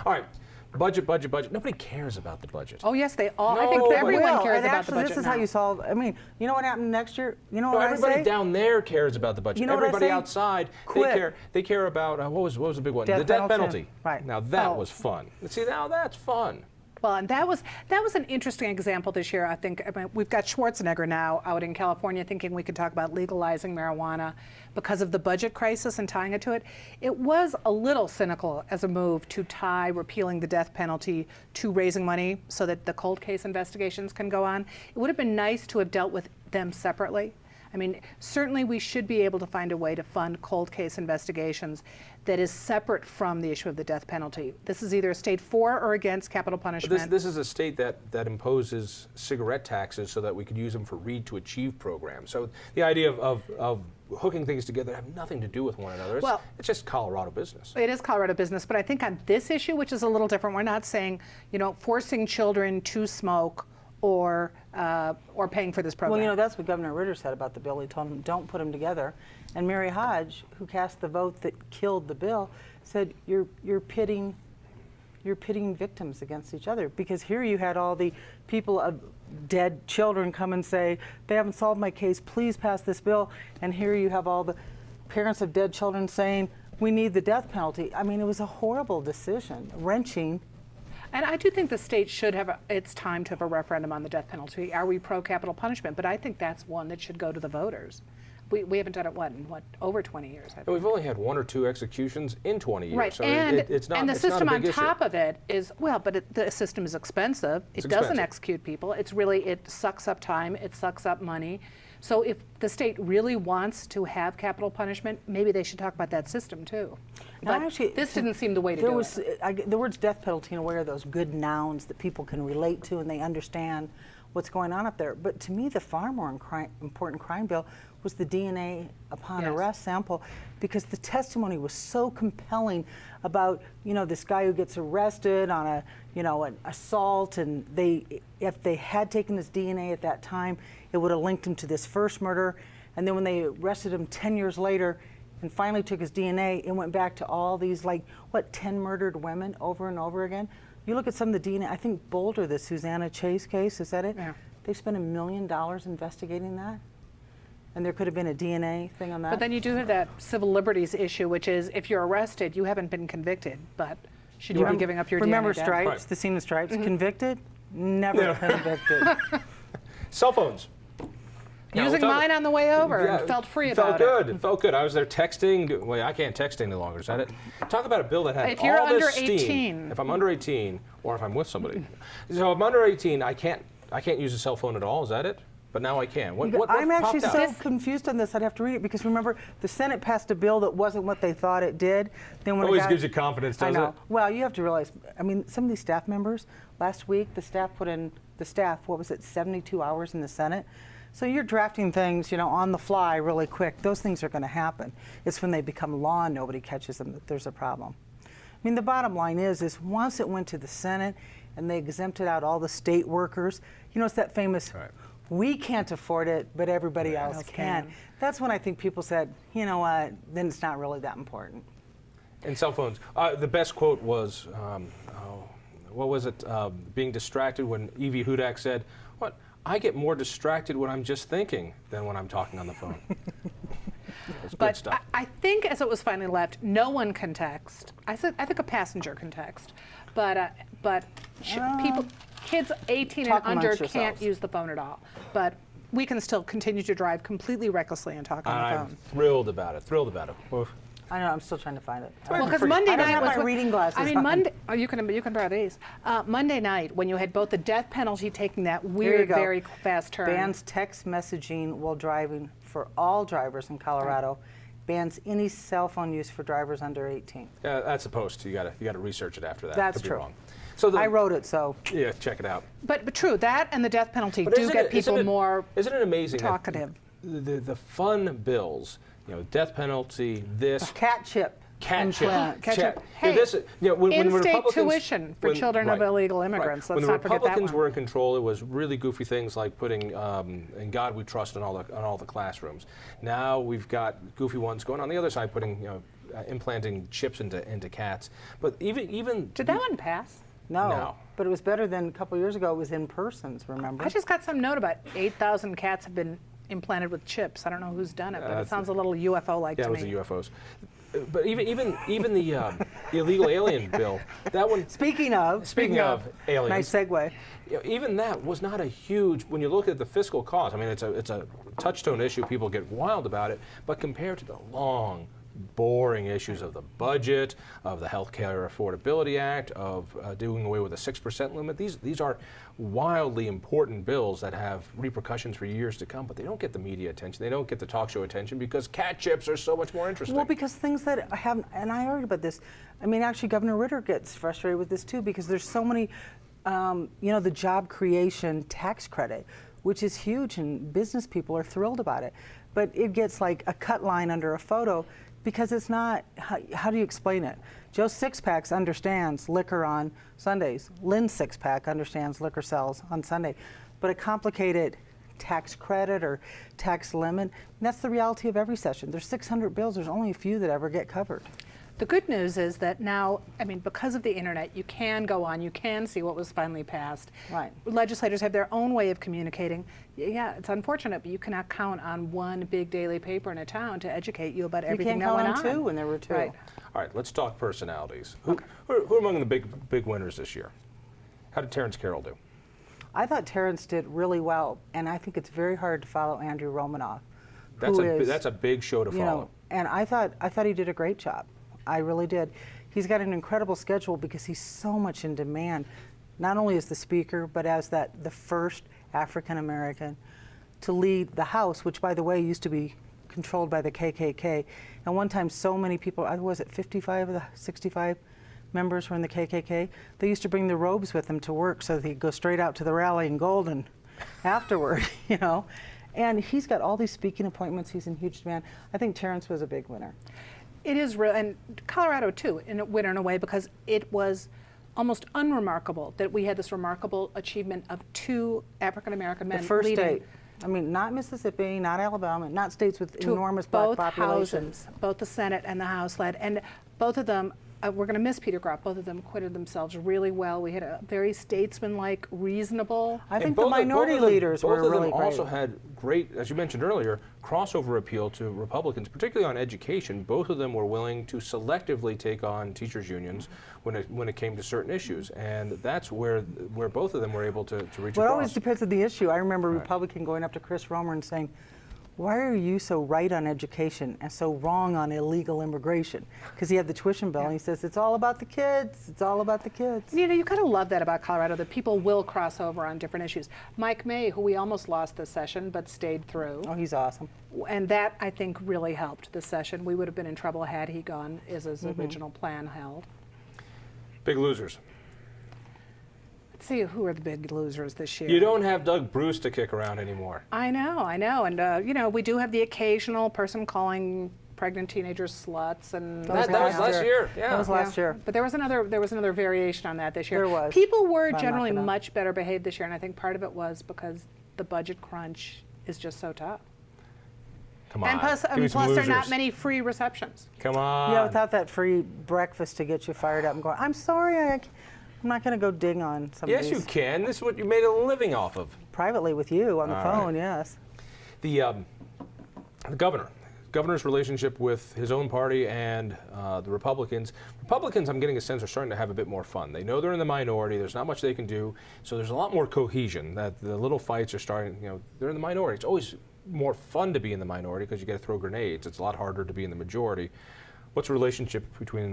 All right. Budget. Nobody cares about the budget. Oh, yes, they all. No, I think everyone cares and about actually, the budget this is now. how you solve. I mean, you know what happened next year? You know what I say? Everybody down there cares about the budget. You know what I Everybody say? outside, Quit. they care about what was the big one? Death The death penalty. penalty. Right. Now that was fun. See, now that's fun. Well, and that was an interesting example this year. I think we've got Schwarzenegger now out in California thinking we could talk about legalizing marijuana because of the budget crisis and tying it to it. It was a little cynical as a move to tie repealing the death penalty to raising money so that the cold case investigations can go on. It would have been nice to have dealt with them separately. I mean, certainly we should be able to find a way to fund cold case investigations that is separate from the issue of the death penalty. This is either a state for or against capital punishment. This is a state that imposes cigarette taxes so that we could use them for Read to Achieve programs. So the idea of hooking things together have nothing to do with one another. It's just Colorado business. It is Colorado business, but I think on this issue, which is a little different, we're not saying, forcing children to smoke or paying for this program. Well, that's what Governor Ritter said about the bill. He told them, don't put them together. And Mary Hodge, who cast the vote that killed the bill, said you're pitting victims against each other, because here you had all the people of dead children come and say, they haven't solved my case, please pass this bill. And here you have all the parents of dead children saying, we need the death penalty. I mean, it was a horrible decision, wrenching. And I do think the state should have, it's time to have a referendum on the death penalty. Are we pro-capital punishment? But I think that's one that should go to the voters. We haven't done it, over 20 years? I think. We've only had 1 or 2 executions in 20 years. Right, So and it's not, the it's system not a on big top issue. of it is, the system is expensive. It doesn't execute people. It sucks up time. It sucks up money. So if the state really wants to have capital punishment, maybe they should talk about that system too. But actually, this didn't seem the way to do it. The words death penalty and aware of those good nouns that people can relate to and they understand what's going on up there. But to me, the far more important crime bill was the DNA upon arrest sample, because the testimony was so compelling about, this guy who gets arrested on an assault, and if they had taken his DNA at that time, it would have linked him to this first murder. And then when they arrested him 10 years later and finally took his DNA, it went back to all these 10 murdered women over and over again. You look at some of the DNA, I think Boulder, the Susanna Chase case, is that it? Yeah. They spent $1 million investigating that. And there could have been a DNA thing on that. But then you do have that civil liberties issue, which is if you're arrested, you haven't been convicted, but should you be giving up your Remember DNA? Stripes, Right. the scene of Stripes? Convicted? Never convicted. Cell phones. Using mine on the way over and felt free about it. It felt good. I was there texting. Wait, I can't text any longer. Is that it? Talk about a bill that had If you're all under this steam. 18. If I'm under 18, or if I'm with somebody. So if I'm under 18, I can't use a cell phone at all. Is that it? But now I can. What I'm actually popped so out? confused on this. I'd have to read it, because remember, the Senate passed a bill that wasn't what they thought it did. Then when Always gives you confidence, doesn't I know. it? Well, you have to realize, some of these staff members, last week, the staff, 72 hours in the Senate. So you're drafting things, on the fly really quick. Those things are going to happen. It's when they become law and nobody catches them that there's a problem. The bottom line is once it went to the Senate and they exempted out all the state workers, it's that famous, we can't afford it, but everybody else can. That's when I think people said, you know what, then it's not really that important. And cell phones. The best quote was, what was it? Being distracted when Evie Hudak said, "What? I get more distracted when I'm just thinking than when I'm talking on the phone." That's good stuff. I think as it was finally left, no one can text. I think a passenger can text, but kids 18 and Talk under amongst can't yourselves. use the phone at all. But we can still continue to drive completely recklessly and talk on the I'm phone. thrilled about it. Oof. I know, I'm still trying to find it. Well, because Monday I don't night have was my reading glasses on. Monday. Oh, you can borrow these. Monday night, when you had both the death penalty taking that There you weird, go. very fast turn. Bans text messaging while driving for all drivers in Colorado. Bans any cell phone use for drivers under 18. Yeah, that's a post. You gotta research it after that. That's Could be true. wrong. So I wrote it, so. Yeah, check it out. But true, that and the death penalty But do isn't get it- people more Isn't it amazing that talkative. the fun bills, death penalty, this Cat chip. cat chip, implant. Catch-up. Yeah, Hey, when in-state Republicans- tuition for children of illegal immigrants. When Let's the not forget that Republicans one. were in control, it was really goofy things like putting "In God We Trust" on all the classrooms. Now we've got goofy ones going on the other side, putting implanting chips into cats. But even Did that one pass? No, but it was better than a couple years ago. It was in persons, remember? I just got some note about 8,000 cats have been implanted with chips. I don't know who's done it, but it sounds a little UFO-like to me. Yeah, it was the UFOs. But even the illegal alien bill, that one. Speaking of aliens, nice segue. Even that was not a huge. When you look at the fiscal cost, I mean, it's a touchstone issue. People get wild about it, but compared to the long, boring issues of the budget, of the Health Care Affordability Act, of doing away with a 6% limit, these are wildly important bills that have repercussions for years to come, but they don't get the media attention. They don't get the talk show attention because cat chips are so much more interesting. Well, because things that have, and I argued about this, I mean, actually Governor Ritter gets frustrated with this too, because there's so many, the job creation tax credit, which is huge, and business people are thrilled about it. But it gets like a cut line under a photo because it's not, how do you explain it? Joe Sixpacks understands liquor on Sundays. Lynn Sixpack understands liquor sales on Sunday. But a complicated tax credit or tax limit, that's the reality of every session. There's 600 bills, there's only a few that ever get covered. The good news is that now, I mean, because of the internet, you can go on, you can see what was finally passed. Right. Legislators have their own way of communicating. Yeah, it's unfortunate, but you cannot count on one big daily paper in a town to educate you about everything that went on. You can't count on two when there were two. Right. All right, let's talk personalities. Who are among the big winners this year? How did Terrence Carroll do? I thought Terrence did really well, and I think it's very hard to follow Andrew Romanoff. That's a big show to follow. And I thought he did a great job. I really did. He's got an incredible schedule because he's so much in demand, not only as the speaker, but as the first African American to lead the House, which, by the way, used to be controlled by the KKK. And one time, so many people, was it 55 of the 65 members were in the KKK? They used to bring the robes with them to work so they could go straight out to the rally in Golden afterward, And he's got all these speaking appointments. He's in huge demand. I think Terrence was a big winner. It is real, and Colorado too, in a winner in a way, because it was almost unremarkable that we had this remarkable achievement of two African American men The first leading state. I mean, not Mississippi, not Alabama, not states with enormous black both populations. houses, both the Senate and the House led, and both of them. We're going to miss Peter Groff. Both of them acquitted themselves really well. We had a very statesman-like, reasonable. I think the minority leaders were really great. Both of them also had great, as you mentioned earlier, crossover appeal to Republicans, particularly on education. Both of them were willing to selectively take on teachers' unions when it came to certain issues, and that's where both of them were able to reach. Well, it always depends on the issue. I remember a Republican going up to Chris Romer and saying, "Why are you so right on education and so wrong on illegal immigration?" Because he had the tuition bill, and he says, "It's all about the kids. It's all about the kids." You kind of love that about Colorado, that people will cross over on different issues. Mike May, who we almost lost this session but stayed through. Oh, he's awesome. And that, I think, really helped this session. We would have been in trouble had he gone as his original plan held. Big losers. Let's see who are the big losers this year. You don't have Doug Bruce to kick around anymore. I know. And, we do have the occasional person calling pregnant teenagers sluts. And that was last year. Yeah. That was last year. But there was another variation on that this year. There was. People were generally much better behaved this year, and I think part of it was because the budget crunch is just so tough. Come on. And plus there are not many free receptions. Come on. Yeah, without that free breakfast to get you fired up and going, "I'm sorry, I'm not going to go ding on some of these." Yes, you can. This is what you made a living off of. Privately with you on the phone, yes. The governor's relationship with his own party and the Republicans. Republicans, I'm getting a sense, are starting to have a bit more fun. They know they're in the minority. There's not much they can do. So there's a lot more cohesion. That the little fights are starting, they're in the minority. It's always more fun to be in the minority because you get to throw grenades. It's a lot harder to be in the majority. What's the relationship between